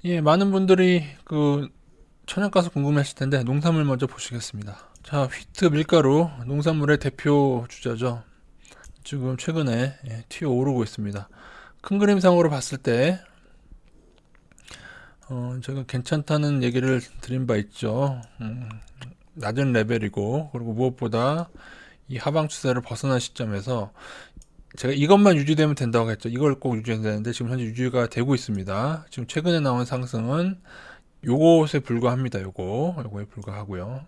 예, 많은 분들이 그 천연가스 궁금해하실 텐데 농산물 먼저 보시겠습니다. 자, 휘트 밀가루 농산물의 대표 주자죠. 지금 최근에 튀어 오르고 있습니다. 큰 그림상으로 봤을 때 제가 괜찮다는 얘기를 드린 바 있죠. 낮은 레벨이고 그리고 무엇보다 이 하방 추세를 벗어난 시점에서 제가 이것만 유지되면 된다고 했죠. 이걸 꼭 유지해야 되는데 지금 현재 유지가 되고 있습니다. 지금 최근에 나온 상승은 요것에 불과합니다. 요거에 불과하고요.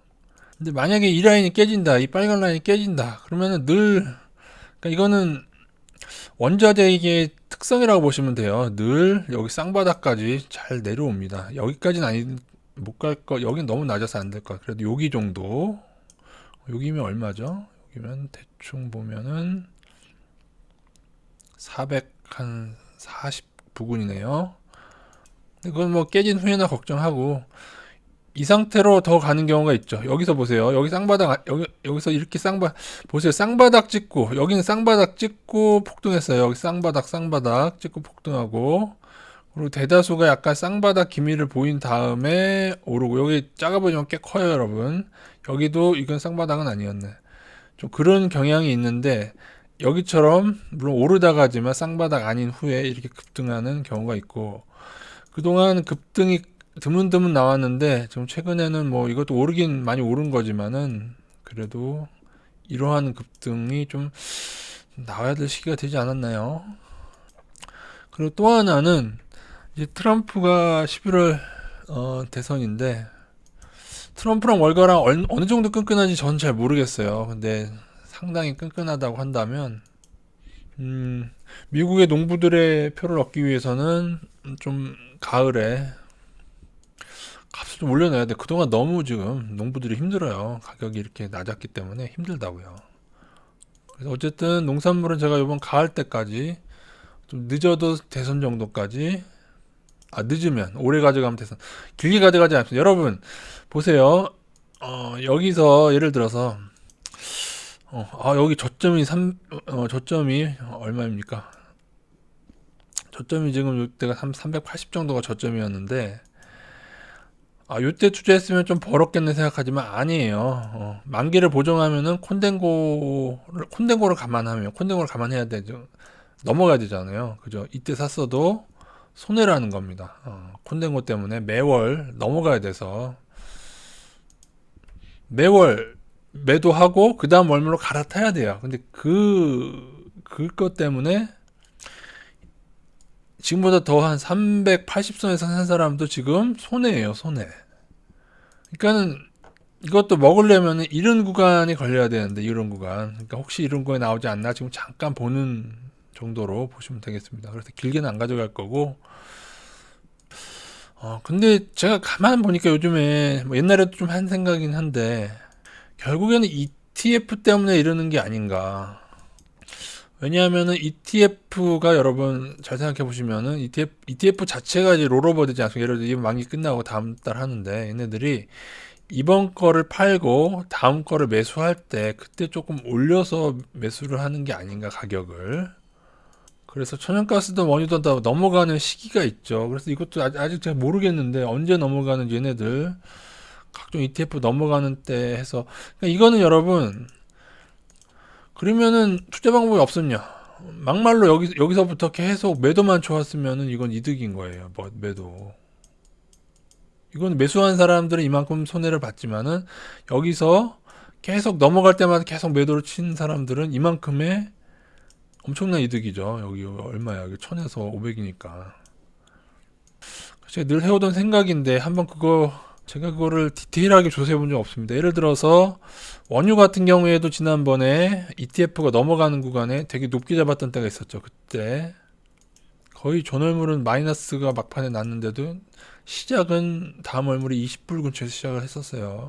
근데 만약에 이 라인이 깨진다, 이 빨간 라인이 깨진다, 그러면은 그러니까 이거는 원자재의 특성이라고 보시면 돼요. 늘 여기 쌍바닥까지 잘 내려옵니다. 여기까지는 못 갈 거, 여긴 너무 낮아서 안 될 것. 그래도 여기 정도, 여기면 얼마죠? 여기면 대충 보면은 400 한 40 부근이네요. 그건 뭐 깨진 후에나 걱정하고 이 상태로 더 가는 경우가 있죠. 여기서 보세요. 여기 쌍바닥, 여기서 이렇게 보세요. 쌍바닥 찍고, 여기는 쌍바닥 찍고 폭등했어요. 여기 쌍바닥 찍고 폭등하고, 그리고 대다수가 약간 쌍바닥 기미를 보인 다음에 오르고, 여기 작아 보이지만 꽤 커요, 여러분. 여기도 이건 쌍바닥은 아니었네. 좀 그런 경향이 있는데, 여기처럼, 물론 오르다가지만 쌍바닥 아닌 후에 이렇게 급등하는 경우가 있고, 그동안 급등이 드문드문 나왔는데 지금 최근에는 뭐 이것도 오르긴 많이 오른 거지만은 그래도 이러한 급등이 좀 나와야 될 시기가 되지 않았나요? 그리고 또 하나는 이제 트럼프가 11월 대선인데 트럼프랑 월가랑 어느 정도 끈끈한지 전 잘 모르겠어요. 근데 상당히 끈끈하다고 한다면 미국의 농부들의 표를 얻기 위해서는 좀 가을에 값을 좀 올려놔야 돼. 그동안 너무 지금 농부들이 힘들어요. 가격이 이렇게 낮았기 때문에 힘들다고요. 그래서 어쨌든 농산물은 제가 이번 가을 때까지 좀 늦어도 대선 정도까지 늦으면 오래 가져가면 대선 길게 가져가지 않습니다. 여러분 보세요. 여기서 예를 들어서 여기 저점이 얼마입니까? 저점이 지금 이때가 380 정도가 저점이었는데 요때 투자했으면 좀 벌었겠네 생각하지만 아니에요. 만기를 보정하면은 콘덴고를 콘덴고를 감안해야 되죠. 넘어가야 되잖아요. 그죠? 이때 샀어도 손해라는 겁니다. 콘덴고 때문에 매월 넘어가야 돼서 매월 매도하고 그 다음 월매로 갈아타야 돼요. 근데 그것 때문에 지금보다 더 한 380선에서 산 사람도 지금 손해예요, 손해. 그러니까는 이것도 먹으려면 이른 구간이 걸려야 되는데 이른 구간. 그러니까 혹시 이른 구간에 나오지 않나 지금 잠깐 보는 정도로 보시면 되겠습니다. 그래서 길게는 안 가져갈 거고. 근데 제가 가만 보니까 요즘에 뭐 옛날에도 좀 한 생각이긴 한데 결국에는 ETF 때문에 이러는 게 아닌가. 왜냐하면은 ETF가 여러분 잘 생각해 보시면은 ETF 자체가 이제 롤오버 되지 않습니까? 예를 들어 이 만기 끝나고 다음 달 하는데 얘네들이 이번 거를 팔고 다음 거를 매수할 때 그때 조금 올려서 매수를 하는 게 아닌가 가격을. 그래서 천연가스든 원유든 다 넘어가는 시기가 있죠. 그래서 이것도 아직 잘 모르겠는데 언제 넘어가는 얘네들 각종 ETF 넘어가는 때 해서 그러니까 이거는 여러분 그러면은 투자 방법이 없었냐? 막말로 여기서부터 계속 매도만 좋았으면은 이건 이득인 거예요. 뭐 매도. 이건 매수한 사람들은 이만큼 손해를 봤지만은 여기서 계속 넘어갈 때마다 계속 매도를 친 사람들은 이만큼의 엄청난 이득이죠. 여기 얼마야? 여기 1000에서 500이니까. 제가 늘 해오던 생각인데 한번 제가 그거를 디테일하게 조사해 본 적 없습니다. 예를 들어서 원유 같은 경우에도 지난번에 ETF가 넘어가는 구간에 되게 높게 잡았던 때가 있었죠. 그때 거의 전월물은 마이너스가 막판에 났는데도 시작은 다음 월물이 20불 근처에서 시작을 했었어요.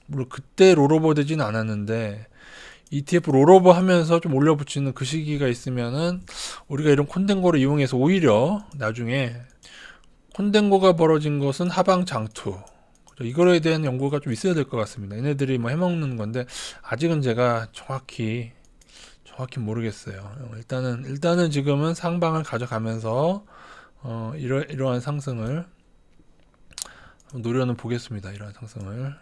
물론 그때 롤오버 되진 않았는데 ETF 롤오버 하면서 좀 올려붙이는 그 시기가 있으면은 우리가 이런 콘덴거를 이용해서 오히려 나중에 콘덴고가 벌어진 것은 하방 장투 이거에 대한 연구가 좀 있어야 될 것 같습니다. 얘네들이 뭐 해먹는 건데 아직은 제가 정확히 모르겠어요. 일단은 지금은 상방을 가져가면서 이러한 상승을 노려는 보겠습니다. 이러한 상승을.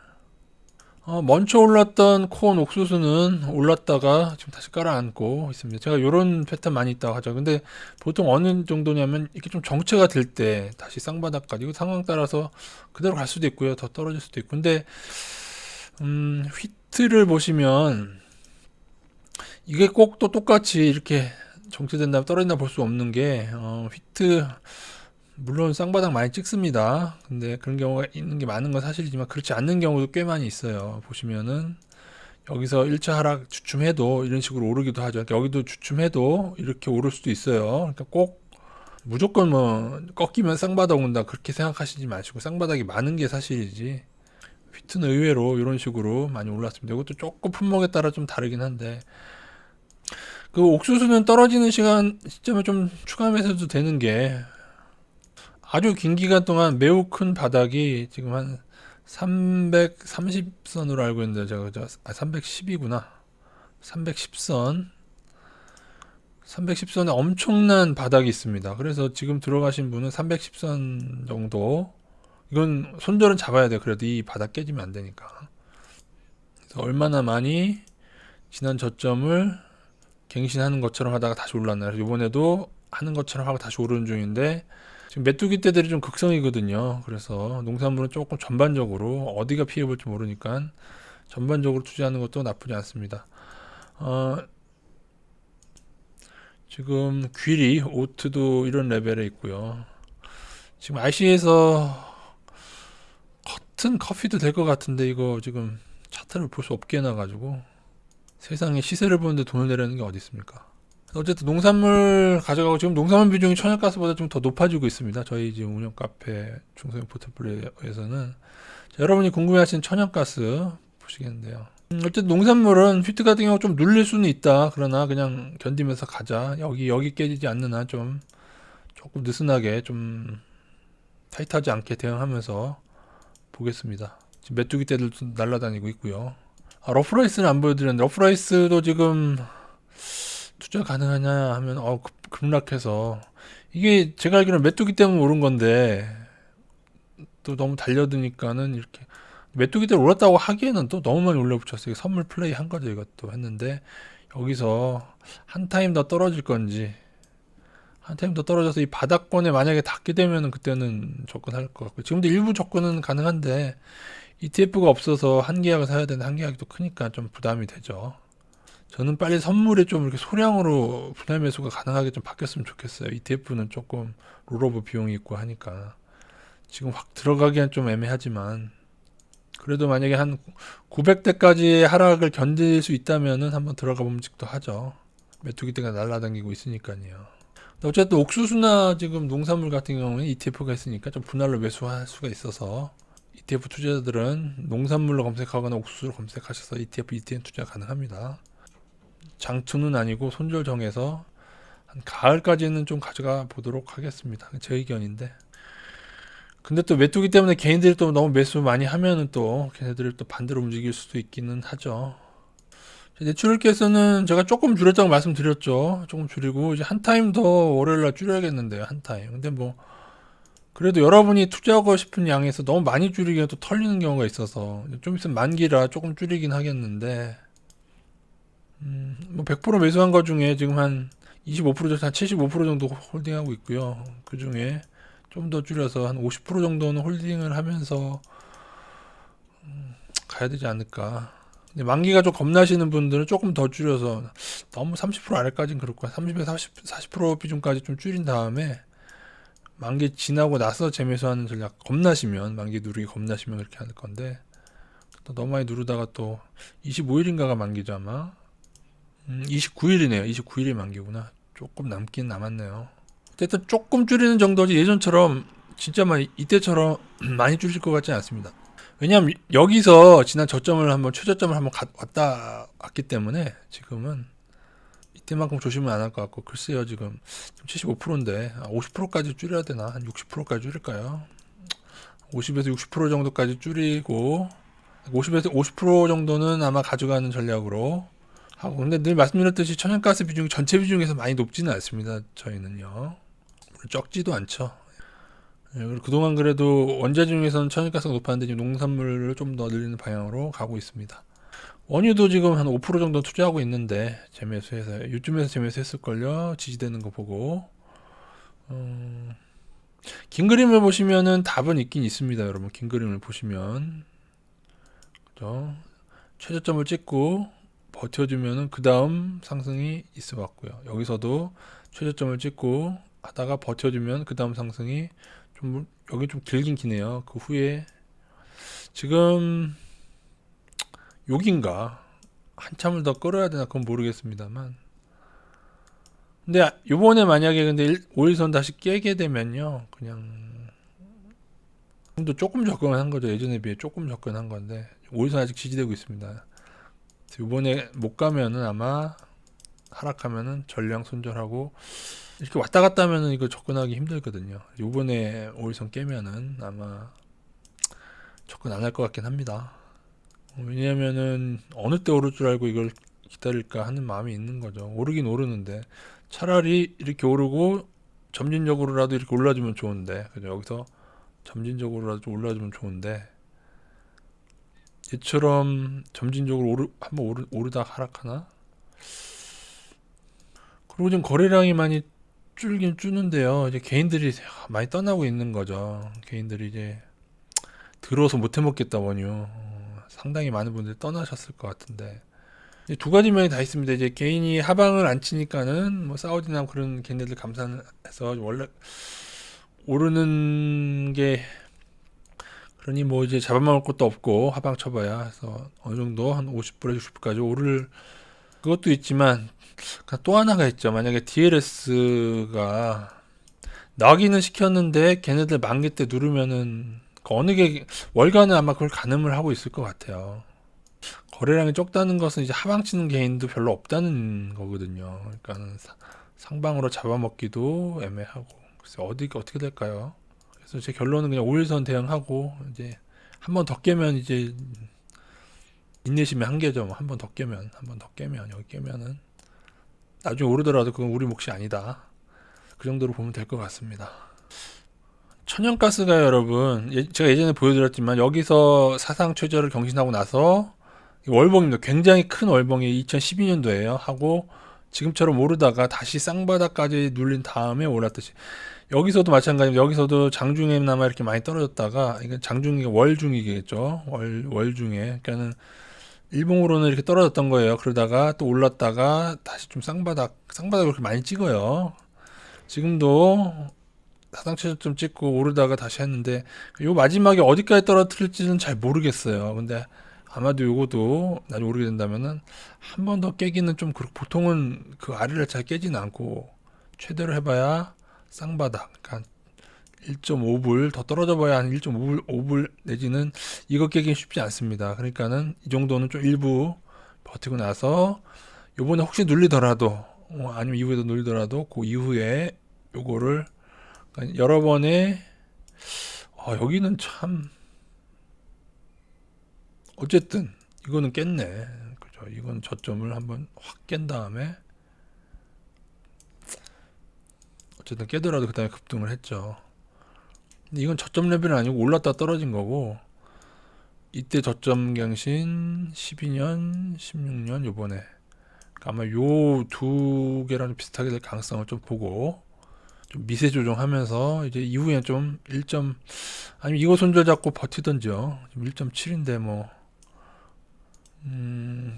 먼저 올랐던 코어 옥수수는 올랐다가 지금 다시 깔아앉고 있습니다. 제가 이런 패턴 많이 있다고 하죠. 근데 보통 어느 정도냐면 이렇게 좀 정체가 될 때 다시 쌍바닥까지, 이거 상황 따라서 그대로 갈 수도 있고요. 더 떨어질 수도 있고. 근데 휘트를 보시면 이게 꼭 또 똑같이 이렇게 정체된다 떨어진다 볼 수 없는 게, 휘트 물론 쌍바닥 많이 찍습니다. 근데 그런 경우가 있는 게 많은 건 사실이지만 그렇지 않는 경우도 꽤 많이 있어요. 보시면은 여기서 1차 하락 주춤해도 이런 식으로 오르기도 하죠. 그러니까 여기도 주춤해도 이렇게 오를 수도 있어요. 그러니까 꼭 무조건 뭐 꺾이면 쌍바닥 온다 그렇게 생각하시지 마시고, 쌍바닥이 많은 게 사실이지. 휘트는 의외로 이런 식으로 많이 올랐습니다. 이것도 조금 품목에 따라 좀 다르긴 한데, 그 옥수수는 떨어지는 시점에 좀 추가 매수도 되는 게, 아주 긴 기간 동안 매우 큰 바닥이 지금 한 330선으로 알고 있는데, 제가 310이구나. 310선. 310선에 엄청난 바닥이 있습니다. 그래서 지금 들어가신 분은 310선 정도, 이건 손절은 잡아야 돼요. 그래도 이 바닥 깨지면 안 되니까. 그래서 얼마나 많이 지난 저점을 갱신하는 것처럼 하다가 다시 올랐나요? 이번에도 하는 것처럼 하고 다시 오르는 중인데, 지금 메뚜기 떼들이 좀 극성이거든요. 그래서 농산물은 조금 전반적으로 어디가 피해 볼지 모르니까 전반적으로 투자하는 것도 나쁘지 않습니다. 지금 귀리, 오트도 이런 레벨에 있고요. 지금 IC에서 커튼 커피도 될 것 같은데, 이거 지금 차트를 볼 수 없게 해놔가지고 세상에 시세를 보는데 돈을 내라는 게 어디 있습니까? 어쨌든 농산물 가져가고, 지금 농산물 비중이 천연가스보다 좀 더 높아지고 있습니다. 저희 지금 운영 카페 중소형 포트폴리오에서는. 자, 여러분이 궁금해하시는 천연가스 보시겠는데요. 어쨌든 농산물은 휘트 같은 경우 좀 눌릴 수는 있다. 그러나 그냥 견디면서 가자. 여기 깨지지 않는 한 좀 조금 느슨하게, 좀 타이트하지 않게 대응하면서 보겠습니다. 지금 메뚜기 떼들도 날아다니고 있고요. 러프라이스는 안 보여드렸는데, 러프라이스도 지금 투자 가능하냐 하면 급락해서, 이게 제가 알기로는 메뚜기 때문에 오른 건데 또 너무 달려드니까는 이렇게 메뚜기 때문에 올랐다고 하기에는 또 너무 많이 올려붙였어요. 선물 플레이 한 거죠. 이것도 했는데 여기서 한 타임 더 떨어질 건지, 한 타임 더 떨어져서 이 바닥권에 만약에 닿게 되면은 그때는 접근할 것 같고, 지금도 일부 접근은 가능한데 ETF가 없어서 한 계약을 사야 되는, 한 계약이 또 크니까 좀 부담이 되죠. 저는 빨리 선물에 좀 이렇게 소량으로 분할 매수가 가능하게 좀 바뀌었으면 좋겠어요. ETF는 조금 롤오버 비용이 있고 하니까 지금 확 들어가기엔 좀 애매하지만, 그래도 만약에 한 900대까지의 하락을 견딜 수 있다면은 한번 들어가 봄직도 하죠. 메뚜기 떼가 날아다니고 있으니까요. 어쨌든 옥수수나 지금 농산물 같은 경우는 ETF가 있으니까 좀 분할로 매수할 수가 있어서, ETF 투자자들은 농산물로 검색하거나 옥수수로 검색하셔서 ETF 투자 가능합니다. 장투는 아니고 손절 정해서 한 가을까지는 좀 가져가 보도록 하겠습니다. 제 의견인데. 근데 또 메뚜기 때문에 개인들이 또 너무 매수 많이 하면은 또 걔네들이 또 반대로 움직일 수도 있기는 하죠. 내추럴께서는 제가 조금 줄였다고 말씀드렸죠. 조금 줄이고 이제 한 타임 더 월요일날 줄여야겠는데요. 한 타임. 근데 뭐 그래도 여러분이 투자하고 싶은 양에서 너무 많이 줄이기엔 또 털리는 경우가 있어서 좀 있으면 만기라 조금 줄이긴 하겠는데, 뭐 100% 매수한 것 중에 지금 한 25% 정도, 한 75% 정도 홀딩하고 있고요. 그 중에 좀 더 줄여서 한 50% 정도는 홀딩을 하면서 가야 되지 않을까. 근데 만기가 좀 겁나시는 분들은 조금 더 줄여서, 너무 30% 아래까지는 그렇고 30에서 40% 비중까지 좀 줄인 다음에 만기 지나고 나서 재매수하는 전략, 겁나시면, 만기 누르기 겁나시면 그렇게 할 건데, 또 너무 많이 누르다가 또 25일인가가 만기죠 아마. 29일이네요. 29일이 만기구나. 조금 남긴 남았네요. 어쨌든 조금 줄이는 정도지 예전처럼 진짜 많이, 이때처럼 많이 줄일 것 같지는 않습니다. 왜냐하면 여기서 지난 저점을 한번, 최저점을 한번 왔기 때문에 지금은 이때만큼 조심은 안 할 것 같고, 글쎄요, 지금 75%인데 50%까지 줄여야 되나? 한 60%까지 줄일까요? 50에서 60% 정도까지 줄이고, 50에서 50% 정도는 아마 가져가는 전략으로 하고. 근데 늘 말씀드렸듯이 천연가스 비중이 전체 비중에서 많이 높지는 않습니다. 저희는요. 적지도 않죠. 예, 그리고 그동안 그래도 원자 중에서는 천연가스가 높았는데 지금 농산물을 좀 더 늘리는 방향으로 가고 있습니다. 원유도 지금 한 5% 정도 투자하고 있는데 재매수해서 요즘에서 재매수했을걸요. 지지되는 거 보고. 긴 그림을 보시면은 답은 있긴 있습니다, 여러분. 긴 그림을 보시면 그죠? 최저점을 찍고 버텨주면은 그 다음 상승이 있어 왔고요. 여기서도 최저점을 찍고 하다가 버텨주면 그 다음 상승이 좀 여기 좀 길긴 기네요. 그 후에 지금 여긴가 한참을 더 끌어야 되나 그건 모르겠습니다만. 근데 요번에 만약에 근데 5일선 다시 깨게 되면요, 그냥 또 조금 접근한 거죠. 예전에 비해 조금 접근한 건데 5일선 아직 지지되고 있습니다. 요번에 못 가면은 아마 하락하면은 전량 손절하고 이렇게 왔다 갔다 하면은 이거 접근하기 힘들거든요. 요번에 5일선 깨면은 아마 접근 안 할 것 같긴 합니다. 왜냐면은 어느 때 오를 줄 알고 이걸 기다릴까 하는 마음이 있는 거죠. 오르긴 오르는데 차라리 이렇게 오르고 점진적으로라도 이렇게 올라주면 좋은데, 그죠? 여기서 점진적으로라도 좀 올라주면 좋은데 얘처럼 점진적으로 한번 오르다 하락하나? 그리고 지금 거래량이 많이 줄긴 줄는데요. 이제 개인들이 많이 떠나고 있는 거죠. 개인들이 이제 들어서 못 해먹겠다 원유. 상당히 많은 분들이 떠나셨을 것 같은데 이제 두 가지 면이 다 있습니다. 이제 개인이 하방을 안 치니까는 뭐 사우디나 그런 걔네들 감산해서 원래 오르는 게 그러니 뭐 이제 잡아먹을 것도 없고 하방 쳐봐야 해서 어느 정도 한 50불에서 60불까지 오를 그것도 있지만 또 하나가 있죠. 만약에 DLS가 나기는 시켰는데 걔네들 만기 때 누르면은 그 어느 게 월가는 아마 그걸 가늠을 하고 있을 것 같아요. 거래량이 적다는 것은 이제 하방치는 개인도 별로 없다는 거거든요. 그러니까 상방으로 잡아먹기도 애매하고. 그래서 어떻게 될까요? 그래서 제 결론은 그냥 5일선 대응하고 이제 한 번 더 깨면 이제 인내심의 한계죠. 한 번 더 깨면 여기 깨면은 나중에 오르더라도 그건 우리 몫이 아니다. 그 정도로 보면 될 것 같습니다. 천연가스가 여러분 제가 예전에 보여드렸지만 여기서 사상 최저를 경신하고 나서 월봉입니다. 굉장히 큰 월봉이 2012년도에요. 하고 지금처럼 오르다가 다시 쌍바닥까지 눌린 다음에 올랐듯이 여기서도 마찬가지입니다. 여기서도 장중에나마 이렇게 많이 떨어졌다가 이건 장중이 월중이겠죠. 월중에 그러니까는 일봉으로는 이렇게 떨어졌던 거예요. 그러다가 또 올랐다가 다시 좀 쌍바닥을 그렇게 많이 찍어요. 지금도 사상 최저점 찍고 오르다가 다시 했는데 요 마지막에 어디까지 떨어뜨릴지는 잘 모르겠어요. 근데 아마도 요것도 나중에 오르게 된다면은 한 번 더 깨기는 좀 보통은 그 아래를 잘 깨지는 않고 최대로 해봐야 쌍바닥 그러니까 1.5불 더 떨어져 봐야 한 1.5불 내지는 이거 깨긴 쉽지 않습니다. 그러니까는 이 정도는 좀 일부 버티고 나서 요번에 혹시 눌리더라도 아니면 이후에도 눌리더라도 그 이후에 요거를 그러니까 여러 번의 여기는 참 어쨌든 이거는 깼네. 그죠? 이건 저점을 한번 확 깬 다음에 어쨌든 깨더라도 그 다음에 급등을 했죠. 근데 이건 저점 레벨은 아니고 올랐다 떨어진 거고 이때 저점 경신 12년, 16년 요번에 그러니까 아마 요 두 개랑 좀 비슷하게 될 가능성을 좀 보고 좀 미세 조정하면서 이제 이후에 좀 1점 아니면 이거 손절 잡고 버티던지요. 1.7인데 뭐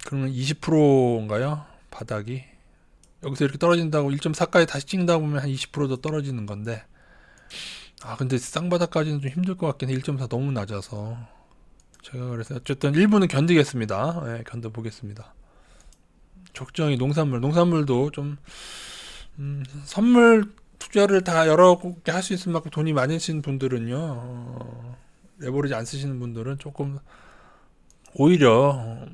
그러면 20%인가요? 바닥이 여기서 이렇게 떨어진다고 1.4까지 다시 찍는다 보면 한 20%더 떨어지는 건데 근데 쌍바닥까지는 좀 힘들 것 같긴 해. 1.4 너무 낮아서 제가 그래서 어쨌든 일부는 견디겠습니다. 네, 견뎌보겠습니다. 적정히 농산물도 좀 선물 투자를 다 여러 개 할 수 있을 만큼 돈이 많으신 분들은요, 레버리지 안 쓰시는 분들은 조금 오히려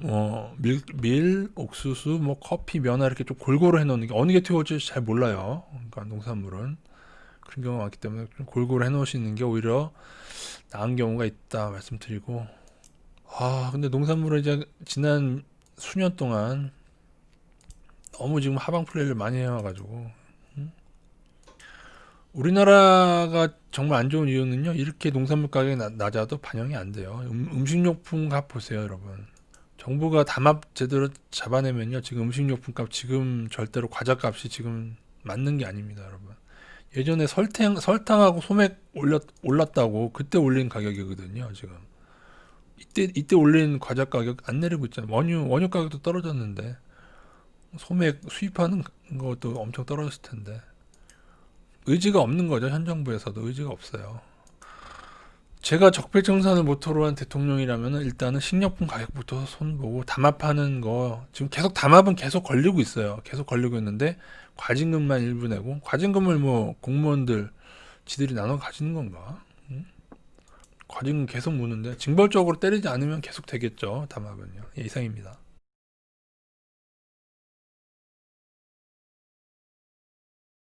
옥수수, 뭐 커피, 면화 이렇게 좀 골고루 해놓는 게 어느 게 튀어올지 잘 몰라요. 그러니까 농산물은 그런 경우가 많기 때문에 좀 골고루 해놓으시는 게 오히려 나은 경우가 있다 말씀드리고 근데 농산물은 이제 지난 수년 동안 너무 지금 하방 플레이를 많이 해와가지고 우리나라가 정말 안 좋은 이유는요. 이렇게 농산물 가격이 낮아도 반영이 안 돼요. 음식료품 값 보세요, 여러분. 정부가 담합 제대로 잡아내면요. 지금 음식료품 값 지금 절대로 과자 값이 지금 맞는 게 아닙니다, 여러분. 예전에 설탕하고 소맥 올랐다고 그때 올린 가격이거든요, 지금. 이때 올린 과자 가격 안 내리고 있잖아요. 원유 가격도 떨어졌는데 소맥 수입하는 것도 엄청 떨어졌을 텐데. 의지가 없는 거죠. 현 정부에서도 의지가 없어요. 제가 적폐청산을 모토로 한 대통령이라면 일단은 식료품 가격부터 손보고 담합하는 거 지금 계속 담합은 계속 걸리고 있어요. 계속 걸리고 있는데 과징금만 일부 내고 과징금을 뭐 공무원들 지들이 나눠 가지는 건가? 응? 과징금 계속 무는데 징벌적으로 때리지 않으면 계속 되겠죠. 담합은요. 예, 이상입니다.